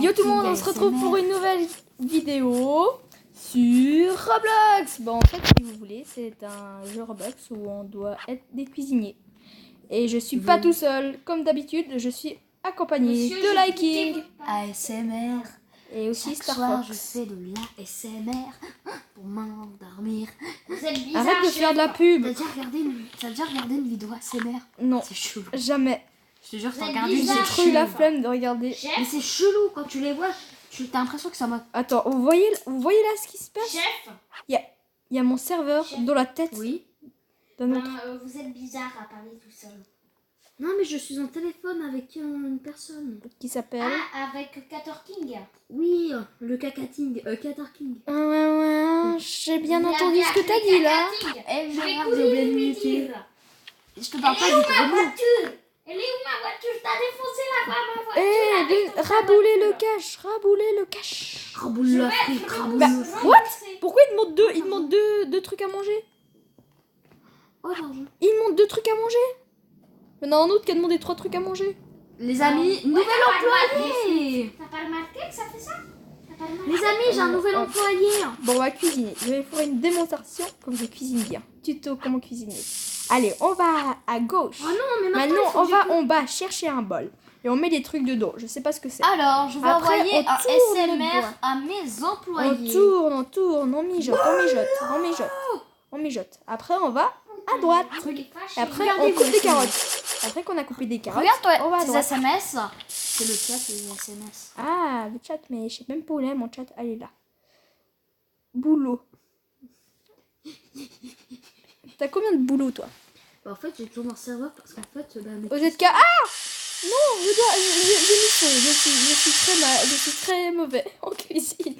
Yo tout le monde, on se retrouve pour une nouvelle vidéo sur Roblox. Bon, en fait, si vous voulez, c'est un jeu Roblox où on doit être des cuisiniers. Et je suis pas tout seul, comme d'habitude, je suis accompagné de Liking, ASMR. et aussi Chaque soir, Starfox. je fais de l'ASMR pour m'endormir. Arrête de faire de la pub. T'as déjà regardé une vidéo ASMR? Non, C'est chelou. jamais. Je te jure, Vous t'as êtes regardé une, bizarre. c'est J'ai trop eu la chelou. flemme de regarder. Mais c'est chelou quand tu les vois. T'as l'impression que ça m'a... Attends, vous voyez là ce qui se passe? Chef, Il y a mon serveur dans la tête Oui. d'un autre. vous êtes bizarre à parler tout seul. Non, mais je suis en téléphone avec une personne. Qui s'appelle... Ah, avec Cator King. Oui, le cacating. Catar King. Ouais, j'ai bien entendu ce que t'as dit là. Eh, Je vais merde, courir j'ai oublié de lui muter. dire. Je te parle Elle est pas où du ma tout. voiture? Elle est où ma voiture? T'as défoncé ma voiture. Eh, avec ton rabouler le voiture. cash, rabouler le cash. Raboule Je la vais- fric, je vais raboule Bah, le vous fric. what? renverser. Pourquoi il demande deux trucs à manger? Oh, l'argent. Il demande 2 trucs à manger. Il y en a un autre qui a demandé 3 trucs à manger. Les amis, Ouais, nouvel t'as pas employé. T'as pas remarqué que ça fait ça? T'as pas remarqué? Les amis, j'ai un nouvel employé. Bon, on va cuisiner. Je vais faire une démonstration comme je cuisine bien. Tuto comment cuisiner. Allez, on va à gauche. Oh non, mais Maintenant, il faut on que va je- en bas chercher un bol. Et on met des trucs dedans. Je sais pas ce que c'est. Alors, je vais Après, envoyer on un tourne le SMR doigt. à mes On employés. tourne, on mijote, on mijote. Après, on va à droite. Et après, Regardez, on coupe vous, des les carottes. Après qu'on a coupé des carottes, Regarde-toi, on va à tes droite. SMS. C'est le chat des SMS. Ah, le chat, mais je sais même pas où il est, mon chat. Allez, là. Boulot. T'as combien de boulot, toi? Bah, en fait, j'ai toujours un serveur parce qu'en fait, bah, mes- Au ZK. Ah non, j'ai mis faux. Je suis très mauvais en cuisine.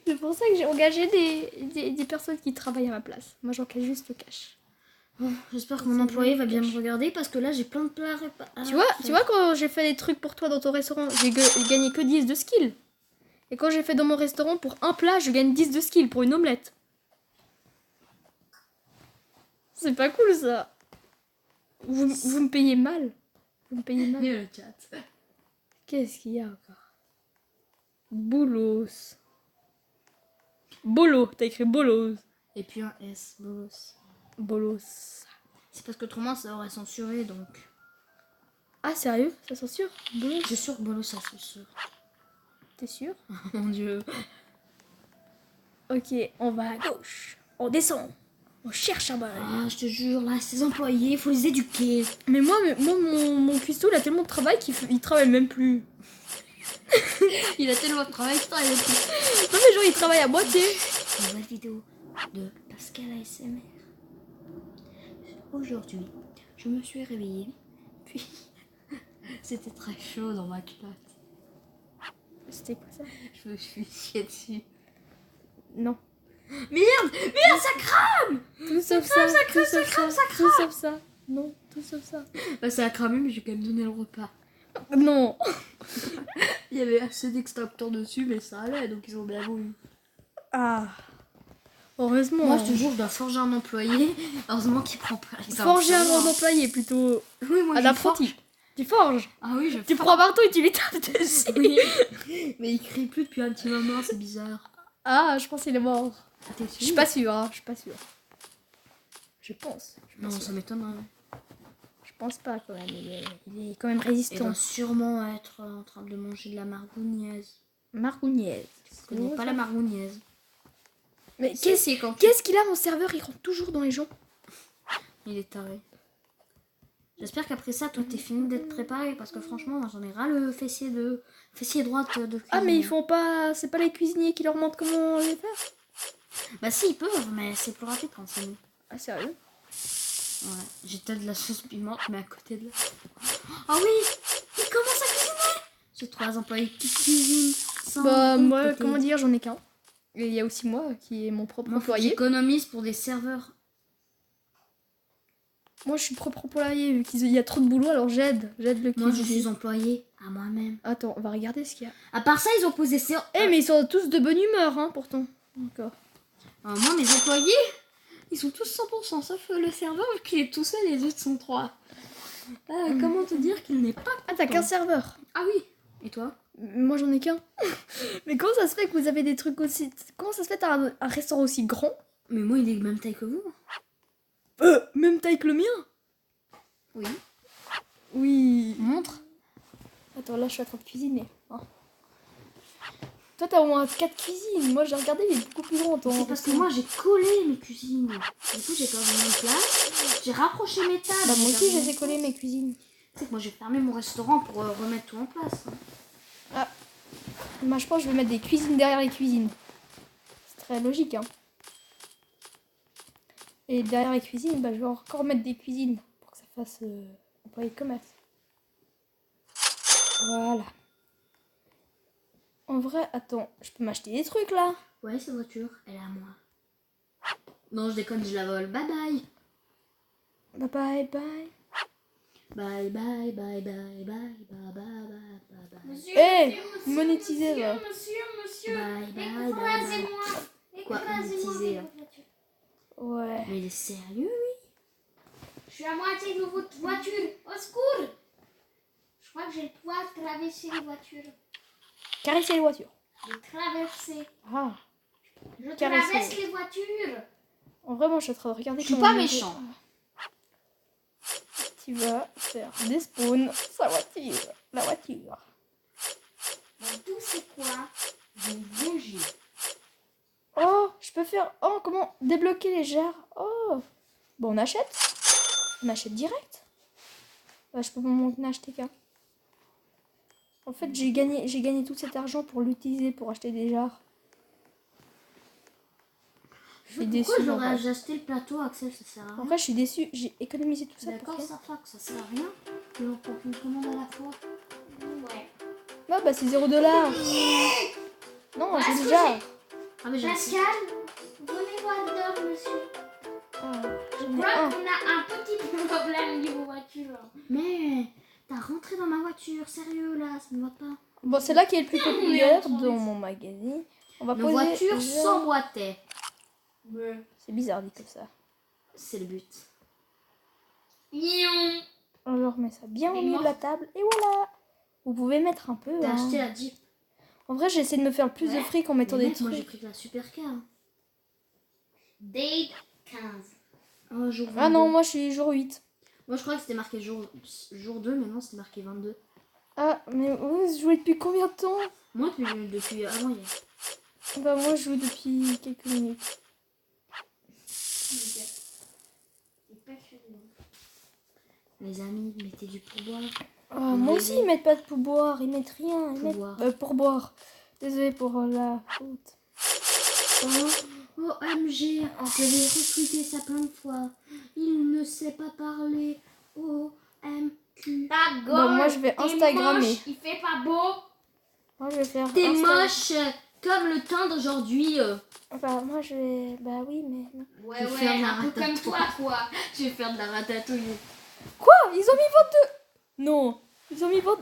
C'est pour ça que j'ai engagé des personnes qui travaillent à ma place. Moi, j'engage juste le cash. Bon, j'espère que mon employé va bien me regarder parce que là, j'ai plein de plats à réparer. Tu vois, quand j'ai fait des trucs pour toi dans ton restaurant, j'ai gagné que 10 de skill. Et quand j'ai fait dans mon restaurant, pour un plat, je gagne 10 de skill pour une omelette. C'est pas cool, ça. Vous me payez mal. Vous me payez mal. le chat. Qu'est-ce qu'il y a encore? Boulos. Bolo, t'as écrit bolos. Et puis un S, bolos. Bolos. C'est parce qu'autrement, ça aurait censuré donc. Ah, sérieux? Ça censure? Bolos? Je suis sûre que bolos, ça censure. T'es sûr? Mon dieu. Ok, on va à gauche. On descend. On cherche un bol. Ah, je te jure, là, ces employés, faut les éduquer. Mais moi mon cuistot, il a tellement de travail qu'il travaille même plus. Il a tellement de travail qu'il travaille plus. Non mais genre, il travaille à moitié. Nouvelle vidéo de Pascal ASMR. Aujourd'hui, je me suis réveillée, puis c'était très chaud dans ma culotte. C'était quoi ça? Je me suis chiée dessus. Non. Merde, ça crame. Tout sauf ça. Tout sauf ça. Non, tout sauf ça. Bah ça a cramé, mais j'ai quand même donné le repas. Non. Il y avait assez d'extracteurs dessus, mais ça allait, donc ils ont bien voulu. Ah. Heureusement. Moi, je te jure, je dois forger un employé. Heureusement qu'il prend pas les Forger un enfants. grand employé plutôt. Oui, moi, Un je apprenti. Tu forges. forge. Ah oui, je Tu prends un marteau et tu lui tapes dessus. Oui. Mais il crie plus depuis un petit moment, c'est bizarre. Ah, je pense qu'il est mort. Ah, t'es Je sûr? suis pas sûre, hein. Je suis pas sûre. Je pense. Non, ça m'étonnerait. Je pense pas quand même. Il est quand même Il résistant. doit sûrement être en train de manger de la margougnaise. Margougnaise. Je connais pas la margougnaise. Mais C'est quand qu'est-ce qu'il a mon serveur? Il rentre toujours dans les gens. il est taré. J'espère qu'après ça, toi, t'es fini d'être préparé parce que franchement, moi, j'en ai ras le fessier droite de Ah, mais cuisine. ils font pas. C'est pas les cuisiniers qui leur montrent comment les faire? Bah si, ils peuvent, mais c'est plus rapide quand c'est nous. Ah, sérieux? Ouais, j'ai peut-être de la sauce pimente, mais à côté de là. Ah oui, il commence à cuisiner. J'ai 3 employés qui cuisinent sans Bah, moi, compter. comment dire, j'en ai qu'un. Et il y a aussi moi qui est mon propre Moi, faut que employé. j'économise pour des serveurs. Moi, je suis propre employé vu qu'il y a trop de boulot, alors j'aide le Moi, je cuisinier. suis employé à moi-même. Attends, on va regarder ce qu'il y a. À part ça, ils ont posé ça. Eh, mais ils sont tous de bonne humeur, hein, pourtant. Encore. Moi, mes employés, ils sont tous 100%, sauf le serveur qui est tout seul et les autres sont 3. Comment te dire qu'il n'est pas Ah, t'as qu'un serveur. Ah oui. Et toi? Moi j'en ai qu'un. Mais comment ça se fait que vous avez des trucs aussi... Comment ça se fait que t'as un restaurant aussi grand? Mais moi, il est même taille que vous. Même taille que le mien? Oui. Oui. Montre. Attends, là je suis en train de cuisiner. Hein. Toi t'as au moins 4 cuisines. Moi j'ai regardé, il est beaucoup plus grand. C'est parce que moi, j'ai collé mes cuisines. Du coup, j'ai perdu mon place. J'ai rapproché mes tables. Bah, moi j'ai aussi perdu j'ai mon collé place. mes cuisines. Tu sais que moi, j'ai fermé mon restaurant pour remettre tout en place. Moi je pense que je vais mettre des cuisines derrière les cuisines. C'est très logique, hein. Et derrière les cuisines, bah, je vais encore mettre des cuisines pour que ça fasse employé de commerce. Voilà. En vrai, attends, je peux m'acheter des trucs là. Ouais, cette voiture, elle est à moi. Non, je déconne, je la vole. Bye bye. Bye bye bye. Bye bye bye bye bye bye bye bye bye. Monsieur, Eh, monsieur, monétisé, monsieur, va. monsieur. Bye bye bye bye. Écrasez-moi. Quoi, Écrasez-moi monétisé, avec votre voiture. Ouais. Mais il est sérieux, lui? Je suis à moitié de votre voiture. Au secours. Je crois que j'ai le pouvoir de traverser les voitures. Caresser les voitures. De traverser. Ah. Je Caresser. traverse les voitures. En vrai, moi je suis en train de regarder. Je suis comment pas on méchant. Tu vas faire des spawns sa voiture. La voiture. Dans tous ces coins, j'ai une bougie. Oh, je peux faire... Oh, comment débloquer les jarres. Oh. Bon, on achète. On achète direct. Bah, je peux m'en acheter qu'un. En fait, j'ai gagné tout cet argent pour l'utiliser pour acheter des jarres. Je suis déçue. Pourquoi en vrai. j'ai acheté le plateau, Axel? Ça sert à En rien. vrai, je suis déçue. J'ai économisé tout ça pour D'accord, rien. ça fait que ça sert à rien. Et on prend une commande à la fois. Ouais. Non, bah c'est 0$. Non, j'ai Est-ce que déjà. Ah, mais j'ai Pascal, venez voir dedans, monsieur. Ah, Je j'en ai crois un. qu'on a un petit problème niveau voiture. Mais t'as rentré dans ma voiture, sérieux là, ça ne va pas. Bon, c'est là qui est le plus populaire dans mon magazine. On va Nos poser. voitures déjà- s'emboîtaient. C'est bizarre dit comme ça. C'est le but. Ion. On leur met ça bien au Mais milieu moi- de la table et voilà. Vous pouvez mettre un peu. T'as hein. acheté la Jeep. En vrai, j'essaie de me faire le plus de Ouais. fric en mettant Mais des mec, moi j'ai trucs. pris la Supercar. Hein. Date 15. Oh, jour Ah 22. non, moi je suis jour 8. Moi je crois que c'était marqué jour 2, mais non, c'était marqué 22. Ah, mais vous jouez depuis combien de temps? Moi depuis avant hier. Bah, moi je joue depuis quelques minutes. Les amis, mettez du pourboire. Ah, moi aussi, ils mettent pas de pourboire, ils mettent rien. Ils Pourboire. mettent pourboire. Désolé pour la faute. OMG, je vais retweeter ça plein de fois. Il ne sait pas parler. OMQ. Ta gueule. Bah, moi, je vais t'es Instagrammer. moche, il fait pas beau. Moi je vais faire. T'es Insta- moche comme le temps d'aujourd'hui. Bah, moi je vais. Bah oui, mais. non. Ouais, Je vais ouais, faire un peu la comme toi, quoi. Je vais faire de la ratatouille. Quoi? Ils ont mis 22. Non, ils ont mis 20.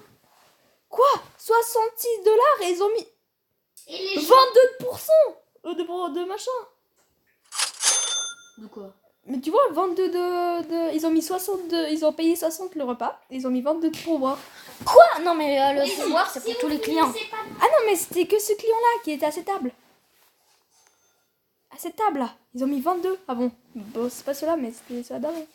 Quoi? 66$ et ils ont mis Et les 22% de machin. De quoi? Mais tu vois, 22 ils ont mis 62, ils ont payé 60 le repas, ils ont mis 22 de pourboire. Quoi? Non mais le pourboire c'est Si pour tous vous les clients. finissez pas- Ah non mais c'était que ce client-là qui était à cette table. À cette table là, ils ont mis 22. Ah bon, bon c'est pas cela mais c'était ça d'avant.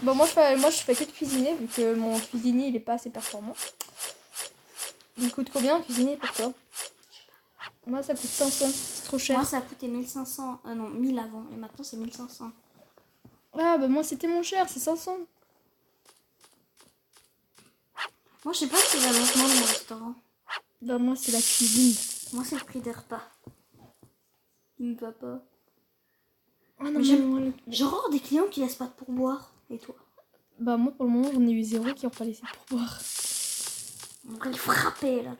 Bon moi je fais que de cuisiner vu que mon cuisinier il est pas assez performant. Il coûte combien un cuisinier pour toi? Moi ça coûte 500, c'est trop cher. Moi ça a coûté 1500. Non, 1000 avant. Et maintenant c'est 1500. Ah bah moi c'était mon cher, c'est 500. Moi je sais pas si c'est l'avancement de mon restaurant. Bah moi c'est la cuisine. Moi c'est le prix des repas. Il me va pas. Ah non Mais mais j'aime- moi, Genre des clients qui laissent pas de pourboire. Et toi? bah moi pour le moment j'en ai eu 0 qui ont pas laissé de pourboire. On devrait les frapper là.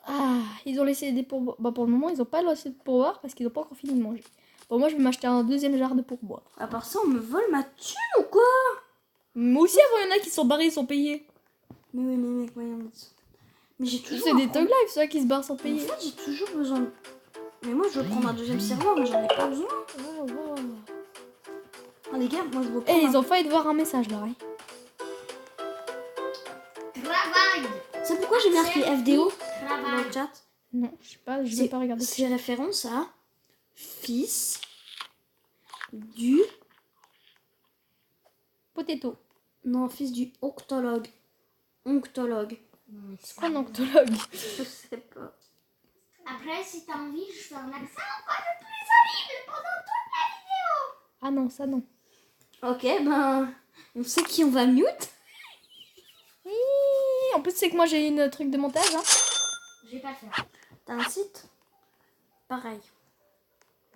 Ah, ils ont laissé des pourboires. Bah pour le moment ils ont pas laissé de pourboire parce qu'ils ont pas encore fini de manger. Bon moi je vais m'acheter un deuxième jar de pourboire. À part ça, on me vole ma thune ou quoi? Moi aussi avant il y en a qui sont barrés sans payer. Mais oui, mais mec, voyons. Mais j'ai toujours. C'est un des problème. Tug Life ceux qui se barrent sans En payer. fait, j'ai toujours besoin de. Mais moi, je veux prendre un deuxième serveur, mais j'en ai pas besoin. Oh, wow. Ah, les gars, moi, je veux Eh prendre. ils ont failli de voir un message là. Hein. Travail. C'est pourquoi j'ai marqué FDO dans Travail. le chat. Non, je sais pas, je vais pas regarder. C'est référence à fils du... Potato. Non, fils du onctologue. Onctologue. C'est quoi un onctologue? Je sais pas. Après, si t'as envie, je fais un accent encore le plus horrible pendant toute la vidéo. Ah non, ça non. Ok, ben... On sait qui on va mute. Oui, en plus, c'est que moi j'ai une truc de montage. Hein. Je vais pas le faire. T'as un site? Pareil.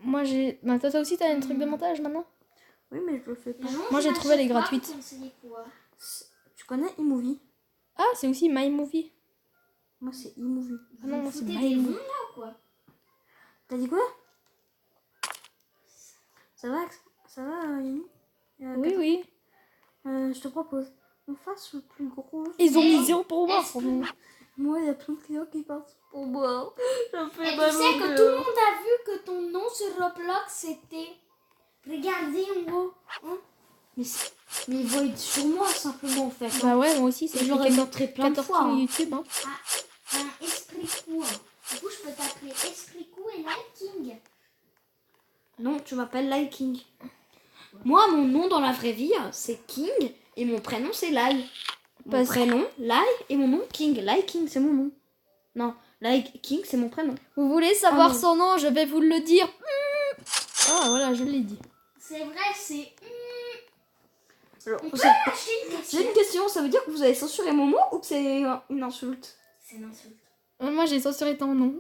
Moi j'ai. Bah, toi aussi, t'as un truc de montage maintenant? Oui, mais je le fais pas. Les gens, Moi, j'ai à trouvé chaque les fois, gratuites. vous conseillez quoi? Tu connais iMovie? Ah, c'est aussi MyMovie. Moi, c'est iMovie. Ah non, moi c'est Foutez des ronds MyMovie. là ou quoi? T'as dit quoi? Ça va, ça va, Yannick? Oui, oui. Je te propose, on fasse le plus gros. Ils ont mis 0 pour moi. Est-ce que- franchement. Moi, il y a plein de clients qui partent pour moi. Ça me fait Et mal tu au sais que cœur. tout le monde a vu que ton nom sur Roblox c'était. Regardez en haut. Hein? Mais ils voient sur moi, simplement, en fait. Bah ouais, moi aussi, c'est Et je l'aurais écrit montré plein de 14 fois. kills Hein. YouTube. Hein. Un esprit coup. Du coup, je peux t'appeler Esprit coup et Liking. Non, tu m'appelles Liking. Moi, mon nom dans la vraie vie, c'est King. Et mon prénom, c'est Lai. Mon Parce- prénom, Lai. Et mon nom, King. Liking, c'est mon nom. Non, King, c'est mon prénom. Vous voulez savoir Ah non. son nom? Je vais vous le dire. Ah voilà, je l'ai dit. C'est vrai, c'est. Alors, On peut j'ai acheter une j'ai question. une question, ça veut dire que vous avez censuré mon nom ou que c'est une insulte? C'est une insulte. Moi j'ai censuré ton nom.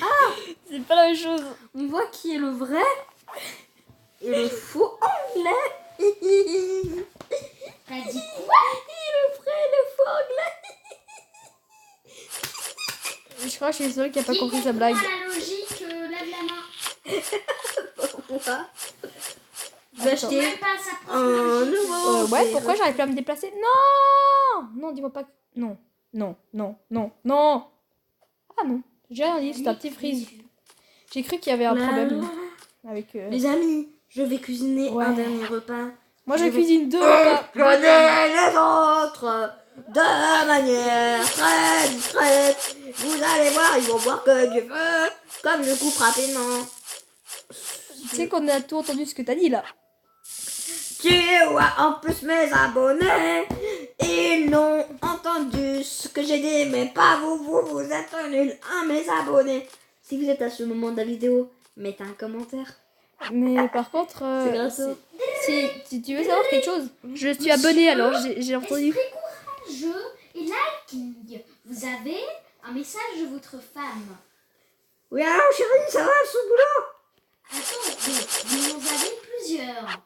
Ah c'est pas la même chose. On voit qui est le vrai et le faux anglais. Le T'as dit quoi? vrai et le faux anglais. Je crois que je suis seule qui a pas Qui compris sa comprend blague. la logique, lève la main. Pourquoi? Je Attends. sais même pas sa propre Un logique. nouveau. Ouais, pourquoi j'arrive plus à me déplacer? Non. Non, dis-moi pas que... Non, non, non, non, non. Ah non, j'ai rien dit, c'est un petit freeze. J'ai cru qu'il y avait un problème avec... Les amis, je vais cuisiner Ouais. un dernier repas. Moi je je vais- cuisine 2 repas. Prenez les autres de manière très discrète. Vous allez voir, ils vont voir que du feu, comme je coupe rapidement. Tu sais qu'on a tout entendu ce que t'as dit là. Tu vois en plus mes abonnés, ils n'ont entendu ce que j'ai dit, mais pas vous, vous êtes nuls, hein, mes abonnés. Si vous êtes à ce moment de la vidéo, mettez un commentaire. Mais par contre, C'est grâce à- si tu veux savoir quelque chose, je suis abonnée alors j'ai entendu. Esprit courageux et Liking. Vous avez un message de votre femme. Oui, alors chérie, ça va, son boulot? Attends, vous en avez plusieurs.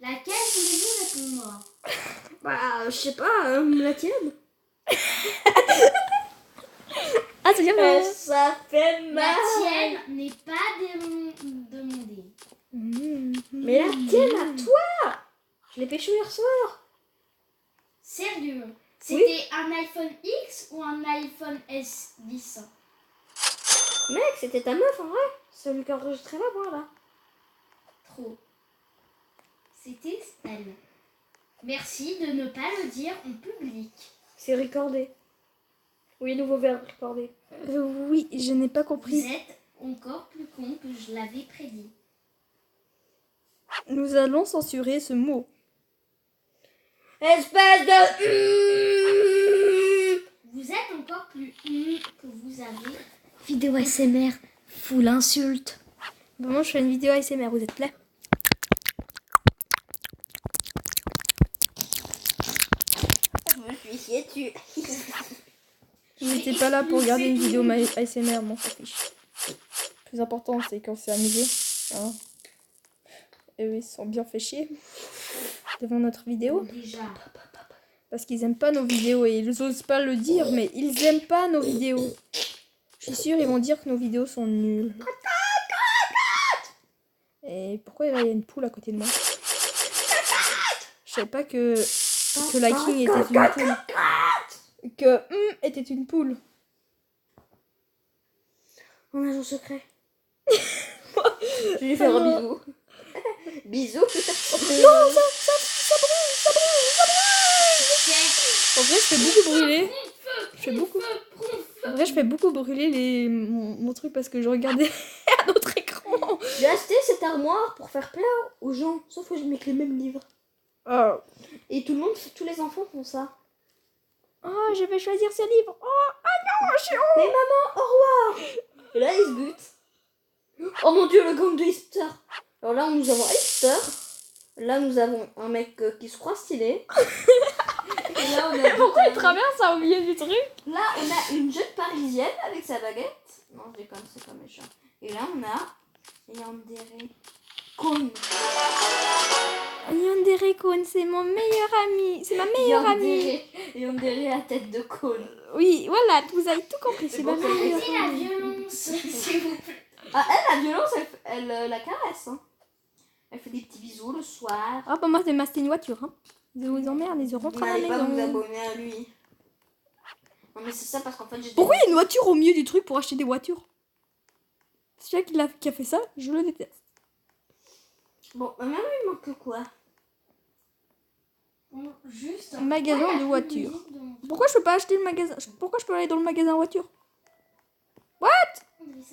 Laquelle voulez-vous répondre? Bah, je sais pas, la tienne. Ah c'est bien. Ça fait La tienne n'est pas demandée. Mais la tienne à toi. Je l'ai pécho hier soir. Sérieux? C'était un iPhone X ou un iPhone S10? Mec, c'était ta meuf en vrai. Celui qui enregistrait la voix là. Trop. C'était elle. Merci de ne pas le dire en public. C'est recordé. Oui, nouveau verbe recordé. Oui, je n'ai pas Vous compris. êtes encore plus con que je l'avais prédit. Nous allons censurer ce mot. Espèce de... Vous êtes encore plus que vous avez. Vidéo ASMR, full insulte. Vraiment, je fais une vidéo ASMR, vous êtes prêts? Je me suis chié dessus. J'étais pas là pour regarder une vidéo ASMR, moi, ça fiche. Le plus important, c'est quand c'est amusé. Hein. Et eux, ils se sont bien fait chier devant notre vidéo. Déjà. Parce qu'ils aiment pas nos vidéos et ils osent pas le dire, mais ils aiment pas nos vidéos. Je suis sûre, ils vont dire que nos vidéos sont nulles. Et pourquoi il y a une poule à côté de moi? Je savais pas que Liking était une poule. Que était une poule. Un agent secret. Je vais lui faire un bisou. Bisous. C'est vrai, je fais beaucoup brûler. Je fais beaucoup. En vrai, je fais beaucoup brûler mon truc parce que je regardais à notre écran. J'ai acheté cette armoire pour faire plaisir aux gens, sauf que je mets que les mêmes livres. Oh. Et tous les enfants font ça. Oh, je vais choisir ce livre. Oh, ah non, je suis Mais maman, au revoir. Et là, ils se butent. Oh mon dieu, le gang de hipster. Alors là, nous avons hipster. Là, nous avons un mec qui se croit stylé. Et là, on a pourquoi il traverse ça au milieu du truc? Là, on a une jeune parisienne avec sa baguette. Non, je déconne, c'est pas méchant. Et là, on a Yandere Kon. Yandere Kon, c'est mon meilleur ami. C'est ma meilleure amie. Yandere à tête de cône. Oui, voilà, vous avez tout compris. C'est ma meilleure Arrêtez la amie. violence, s'il vous plaît. Ah, elle, la violence, elle la caresse. Hein. Elle fait des petits bisous le soir. Ah, bah moi, c'est une voiture. Hein. Ils vous emmerdent, ils rentrent à la N'allez pas vous maison. abonner à lui. Non, mais c'est ça parce qu'en fait, j'ai. Pourquoi il y a une voiture au milieu du truc pour acheter des voitures? C'est celui qui a fait ça, je le déteste. Bon, même il manque quoi? Juste Un magasin de voitures. voiture. Pourquoi je peux pas acheter le magasin? Pourquoi je peux aller dans le magasin voiture?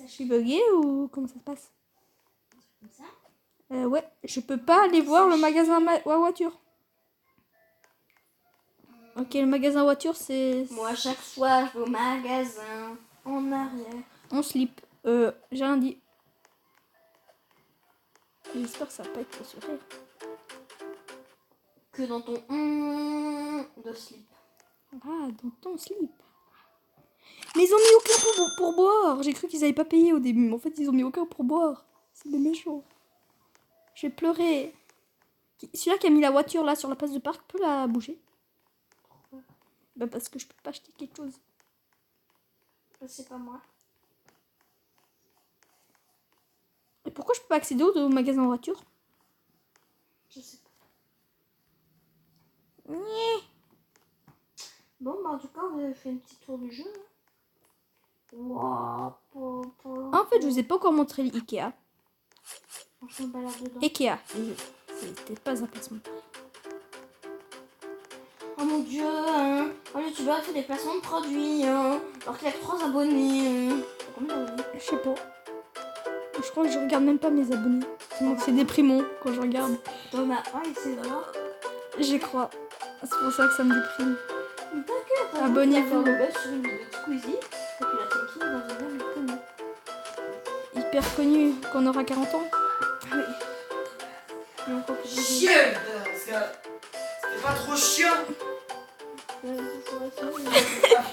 Je suis buguée ou comment ça se passe? Comme ça. Ouais, je peux pas aller voir le magasin voiture. Ok, le magasin voiture c'est... Moi, chaque soir, je vais au magasin en arrière. On slip. J'ai rien dit. J'espère que ça va pas être censuré. Que dans ton de slip. Ah, dans ton slip. Mais ils ont mis aucun pourboire. J'ai cru qu'ils avaient pas payé au début, mais en fait ils ont mis aucun pourboire. C'est des méchants. Je vais pleurer. Celui-là qui a mis la voiture là sur la place de parc peut la bouger. Bah parce que je peux pas acheter quelque chose. C'est pas moi. Et pourquoi je peux pas accéder au magasin voiture? Je sais pas. Nyeh. Bon, bah en tout cas, vous avez fait un petit tour du jeu. Waouh. En fait, je vous ai pas encore montré l'Ikea. Franchement, pas l'air dedans. Ikea. C'était pas un placement. Oh mon dieu, hein. Oh, le youtubeur a fait des placements de produits, hein. Alors qu'il a que 3 abonnés. Hein. Combien d'abonnés? Je sais pas. Je crois que je regarde même pas mes abonnés. C'est déprimant quand je regarde. T'en as un et c'est voir. J'y crois. C'est pour ça que ça me déprime. Mais t'inquiète, hein, Abonnez-vous. il a fait un buzz sur une vidéo de Squeezie. Et puis la Tinky dans une même connu. Hyper connu quand on aura 40 ans. Oui. Et encore plus de Chier, putain, parce que c'était pas trop chiant.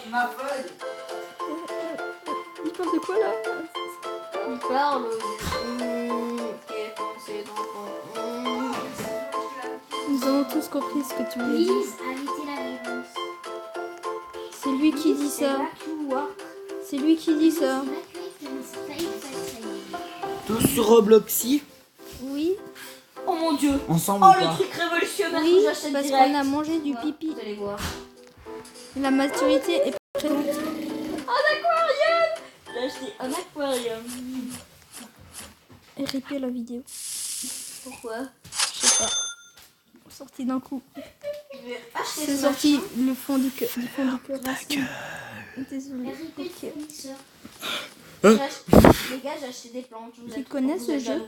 Ma feuille. Il parle de quoi là? Il parle de c'est dans Nous avons tous compris ce que tu voulais dire. Please, arrêtez la violence. C'est lui qui dit ça. C'est lui qui dit ça. Tous sur Robloxy, Oui. Oh mon dieu. ensemble Oh ou le pas? truc révolutionnaire Oui, que j'achète parce direct. qu'on a mangé du pipi. Vous allez voir. La maturité est présente. Un aquarium. J'ai acheté un aquarium. Et répétez la vidéo. Pourquoi? Je sais pas. Sorti d'un coup. Je vais acheter C'est ce sorti le fond du cœur. Du fond du cœur. Désolée. Ok. Les gars, j'ai acheté des plantes. Tu connais ce jeu?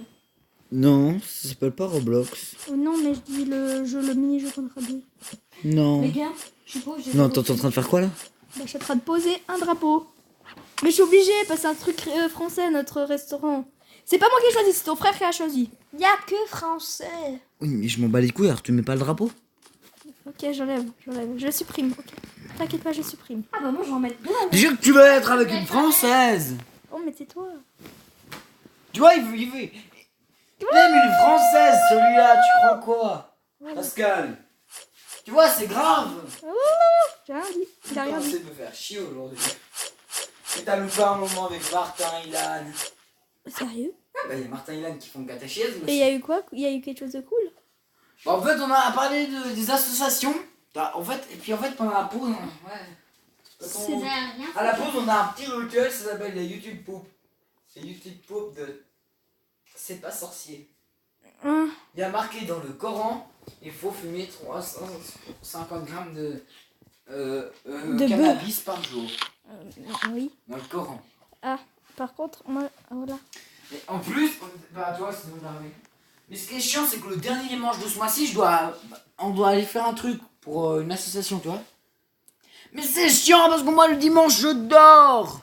Non, ça s'appelle pas Roblox. Oh non, mais je dis le jeu, le mini-jeu qu'on aura dit. Non. Les gars, je sais pas où j'ai. Non, t'es en train de faire quoi là? Bah, je suis en train de poser un drapeau. Mais je suis obligée parce que c'est un truc français, notre restaurant. C'est pas moi qui ai choisi, c'est ton frère qui a choisi. Y a que français. Oui, mais je m'en bats les couilles, alors tu mets pas le drapeau? Ok, j'enlève. Je supprime. Ok. T'inquiète pas, je supprime. Ah bah moi je vais en mettre deux. Déjà que tu veux être avec une française. Oh, mais tais-toi. Tu vois, il veut. Même une française, celui-là, tu crois quoi? Pascal. Tu vois, c'est grave. J'ai rien dit. Il a rien dit. T'essaies de me faire chier aujourd'hui. Et t'as loupé un moment avec Martin Ilan. Sérieux? Ah bah, il y a Martin Ilan qui font catéchèse. Et il y a eu quoi? Il y a eu quelque chose de cool? Bah, en fait, on a parlé des associations. En fait, et puis en fait, pendant la pause, C'est rien. à la pause, on a un petit rituel, ça s'appelle les YouTube Poop. C'est YouTube Poop de C'est pas sorcier. Hein? Il y a marqué dans le Coran, il faut fumer 350 grammes de De cannabis par jour. Oui. Dans le Coran. Par contre, moi, voilà. Et en plus, bah toi c'est bon d'arriver. Mais ce qui est chiant, c'est que le dernier dimanche de ce mois-ci, on doit aller faire un truc pour une association, tu vois. Mais c'est chiant parce que moi le dimanche je dors.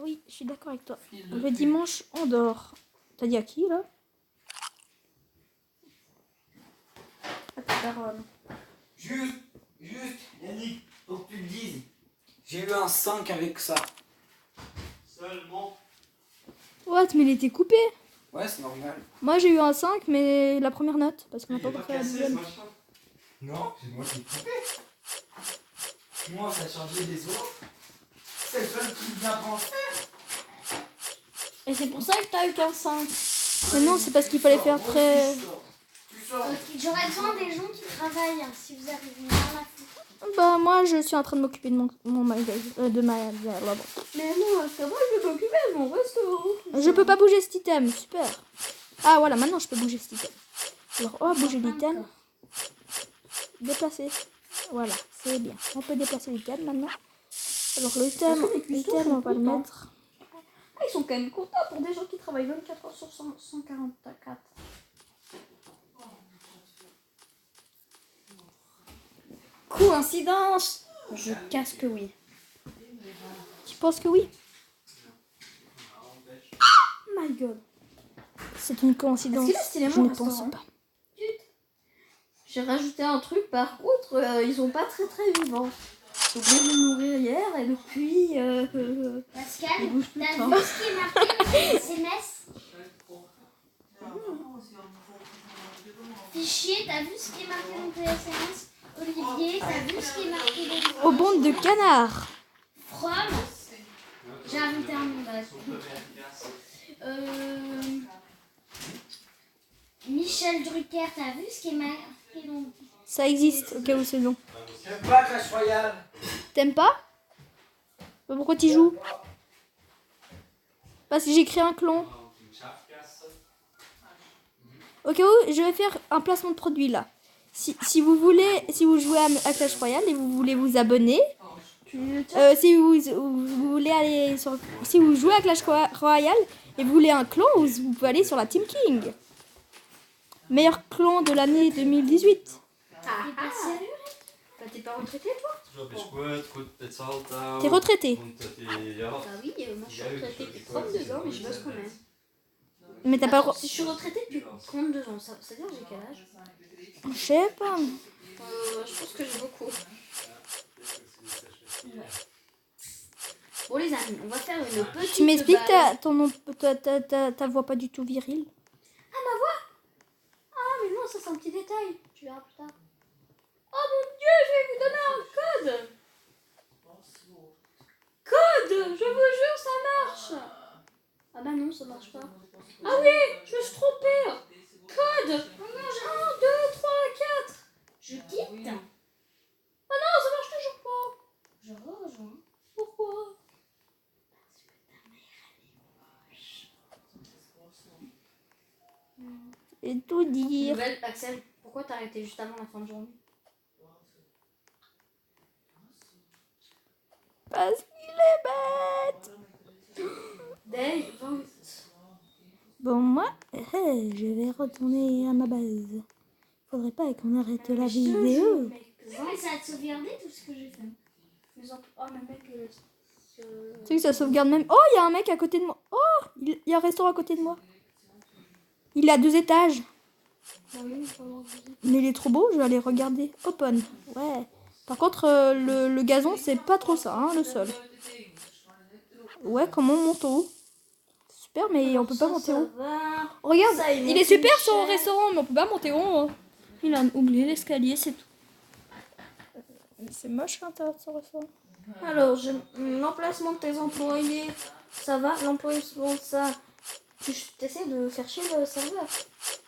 Oui, je suis d'accord avec toi. Le dimanche, on dort. T'as dit à qui, là? À ta parole. Juste, Yannick, pour que tu te dises, j'ai eu un 5 avec ça. Seulement. What, mais il était coupé. Ouais, c'est normal. Moi, j'ai eu un 5, mais la première note. Parce qu'on n'a pas encore fait la deuxième. Non, c'est moi qui ai coupé. Moi, ça a changé des autres. C'est le seul qui vient penser. Et c'est pour ça que t'as eu qu'un 5. Mais non, c'est parce qu'il fallait faire très... Tu sors. J'aurais besoin des gens qui travaillent, hein, si vous arrivez dans la foutre. Bah, moi, je suis en train de m'occuper de mon magasin. De ma... Mais non, c'est moi, je vais m'occuper de mon resto. Je peux pas bouger cet item, super. Ah, voilà, maintenant, je peux bouger cet item. Alors, on va bouger l'item. Déplacer. Voilà, c'est bien. On peut déplacer l'item maintenant. Alors, l'item, on va le mettre... Ah, ils sont quand même contents pour des gens qui travaillent 24 heures sur 144. Coïncidence? Je casse que oui. Tu penses que oui? Oh my god. C'est une coïncidence. Est-ce qu'il est stylé, Je mon ne pense restaurant? pas. J'ai rajouté un truc, par contre, ils sont pas très très vivants. J'ai oublié de me nourrir hier et depuis, Pascal, ils bougent plus t'as de temps. vu ce qui est marqué dans les SMS? Fichier, t'as vu ce qui est marqué dans tes SMS? Olivier, t'as vu ce qui est marqué dans Au bande de canard. From? J'ai rajouté un nom, bah, Michel Drucker, t'as vu ce qui est marqué dans... Ça existe, au cas où c'est long. J'aime pas Clash Royale. T'aimes pas? Bah, pourquoi t'y joues? Parce que j'ai créé un clone. Au cas où, je vais faire un placement de produit là. Si vous jouez à Clash Royale et vous voulez vous abonner, si vous voulez aller sur, si vous jouez à Clash Royale et vous voulez un clan, vous pouvez aller sur la Team King. Meilleur clan de l'année 2018. T'es pas sérieux? Bah, t'es pas retraité, toi? T'es retraité. Bah oui, moi je suis retraité depuis 32 ans, mais je bosse quand même. Mais t'as pas le droit. Si je suis retraité depuis 32 ans, ça veut dire que j'ai quel âge? Je sais pas. Je pense que j'ai beaucoup. Bon les amis, on va faire une petite Tu m'expliques base. ta voix pas du tout virile. Ah mais non, ça c'est un petit détail. Tu verras plus tard. Oh mon dieu, je vais vous donner un code. Code, je vous jure, ça marche. Ah bah non, ça marche pas. Ah oui, je me suis trompée. Code 1, 2, 3, 4. Je quitte. Ah non, ça marche toujours pas. Je rejoins. Pourquoi? Et tout dire. Nouvelle, Axel, pourquoi t'as arrêté juste avant la fin de journée? Parce qu'il est bête. Day 20. Bon, moi, je vais retourner à ma base. Faudrait pas qu'on arrête la vidéo. Mais ça a sauvegardé tout ce que j'ai fait. Oh, mais mec, Tu sais que ça sauvegarde même. Oh, il y a un mec à côté de moi. Oh, il y a un restaurant à côté de moi. Il est à 2 étages. bah oui, faut avoir dit. Mais il est trop beau, je vais aller regarder. Open. Ouais. Par contre, le gazon, c'est pas trop ça, hein, le sol. Ouais, comment on monte en haut? Super, mais on peut pas monter en haut. Regarde, Ça, il est super son restaurant, mais on peut pas monter en haut. Hein. Il a oublié l'escalier, c'est tout. C'est moche l'intérieur de son restaurant. Alors, l'emplacement de tes employés, ça va? L'emplacement de ça, tu essaies de faire chier le serveur.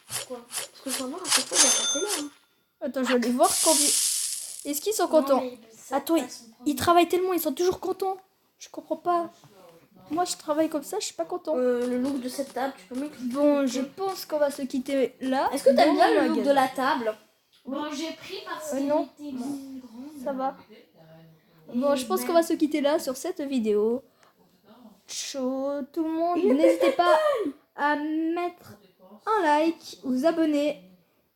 Pourquoi? Parce que le serveur, à chaque fois, il va passer là. Hein. Attends, je vais aller voir combien. Est-ce qu'ils sont contents? Attends, ils travaillent tellement, ils sont toujours contents. Je comprends pas. Moi, je travaille comme ça, je suis pas content. Le look de cette table, tu peux m'expliquer? Bon, je pense qu'on va se quitter là. Est-ce que t'aimes dans bien le magasin. look de la table? Bon, j'ai pris parce non. qu'elle était grande. Ça va. Bon, je pense qu'on va se quitter là sur cette vidéo. Ciao tout le monde. N'hésitez pas à mettre un like, vous abonner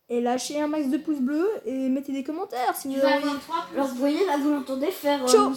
et lâcher un max de pouces bleus et mettez des commentaires si vous Tu vas avez envie. avoir 3 Alors vous voyez là, vous l'entendez faire... Ciao.